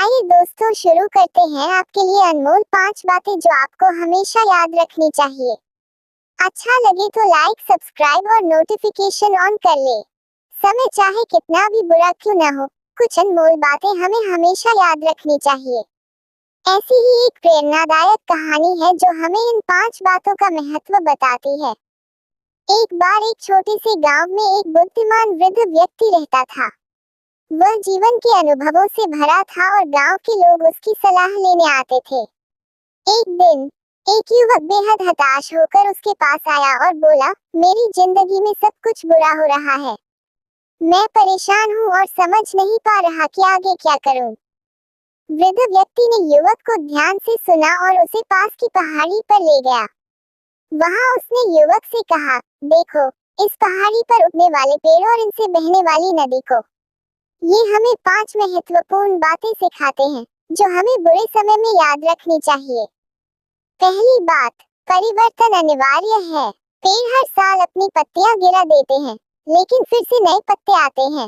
आइए दोस्तों शुरू करते हैं आपके लिए अनमोल 5 बातें जो आपको हमेशा याद रखनी चाहिए। अच्छा लगे तो लाइक, सब्सक्राइब और नोटिफिकेशन ऑन कर ले। समय चाहे कितना भी बुरा क्यों न हो, कुछ अनमोल बातें हमें हमेशा याद रखनी चाहिए। ऐसी ही एक प्रेरणादायक कहानी है जो हमें इन 5 बातों का महत्व बताती है। एक बार एक छोटे से गांव में एक बुद्धिमान वृद्ध व्यक्ति रहता था। वह जीवन के अनुभवों से भरा था और गांव के लोग उसकी सलाह लेने आते थे। एक दिन एक युवक बेहद हताश होकर उसके पास आया और बोला, मेरी जिंदगी में सब कुछ बुरा हो रहा है। मैं परेशान हूँ और समझ नहीं पा रहा कि आगे क्या करूँ। वृद्ध व्यक्ति ने युवक को ध्यान से सुना और उसे पास की पहाड़ी पर ले गया। वहां उसने युवक से कहा, देखो, इस पहाड़ी पर उगने वाले पेड़ और इनसे बहने वाली नदी को। ये हमें 5 महत्वपूर्ण बातें सिखाते हैं जो हमें बुरे समय में याद रखनी चाहिए। पहली बात, परिवर्तन अनिवार्य है। पेड़ हर साल अपनी पत्तियां गिरा देते हैं, लेकिन फिर से नए पत्ते आते हैं।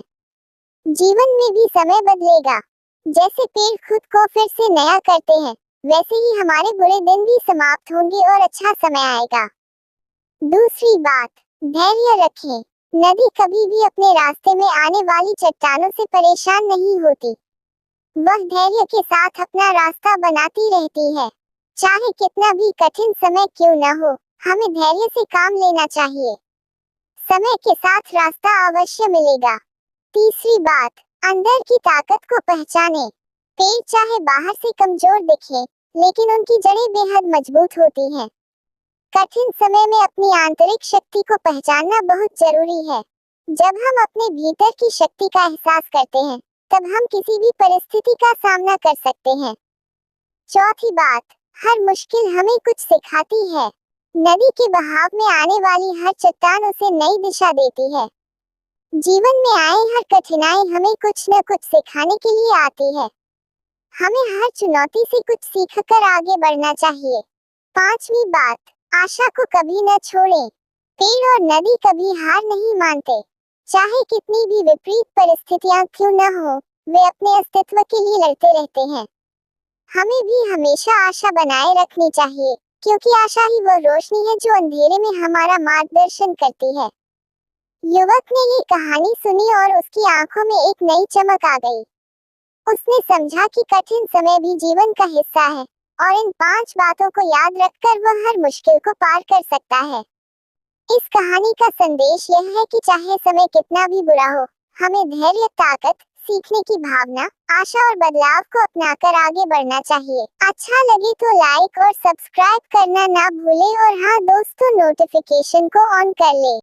जीवन में भी समय बदलेगा। जैसे पेड़ खुद को फिर से नया करते हैं, वैसे ही हमारे बुरे दिन भी समाप्त होंगे और अच्छा समय आएगा। दूसरी बात, धैर्य रखें। नदी कभी भी अपने रास्ते में आने वाली चट्टानों से परेशान नहीं होती। वह धैर्य के साथ अपना रास्ता बनाती रहती है। चाहे कितना भी कठिन समय क्यों न हो, हमें धैर्य से काम लेना चाहिए। समय के साथ रास्ता अवश्य मिलेगा। तीसरी बात, अंदर की ताकत को पहचानें। पेड़ चाहे बाहर से कमजोर दिखे, लेकिन उनकी जड़ें बेहद मजबूत होती हैं। कठिन समय में अपनी आंतरिक शक्ति को पहचानना बहुत जरूरी है। जब हम अपने भीतर की शक्ति का एहसास करते हैं, तब हम किसी भी परिस्थिति का सामना कर सकते हैं। चौथी बात, हर मुश्किल हमें कुछ सिखाती है। नदी के बहाव में आने वाली हर चट्टान उसे नई दिशा देती है। जीवन में आए हर कठिनाई हमें कुछ न कुछ सिखाने के लिए आती है। हमें हर चुनौती से कुछ सीखकर आगे बढ़ना चाहिए। पांचवी बात, आशा को कभी न छोड़ें। पेड़ और नदी कभी हार नहीं मानते। चाहे कितनी भी विपरीत परिस्थितियां क्यों न हो, वे अपने अस्तित्व के लिए लड़ते रहते हैं। हमें भी हमेशा आशा बनाए रखनी चाहिए, क्योंकि आशा ही वह रोशनी है जो अंधेरे में हमारा मार्गदर्शन करती है। युवक ने ये कहानी सुनी और उसकी आंखों में एक नई चमक आ गई। उसने समझा कि कठिन समय भी जीवन का हिस्सा है और इन 5 बातों को याद रखकर वह हर मुश्किल को पार कर सकता है। इस कहानी का संदेश यह है कि चाहे समय कितना भी बुरा हो, हमें धैर्य, ताकत, सीखने की भावना, आशा और बदलाव को अपनाकर आगे बढ़ना चाहिए। अच्छा लगे तो लाइक और सब्सक्राइब करना ना भूलें और हाँ दोस्तों, नोटिफिकेशन को ऑन कर लें।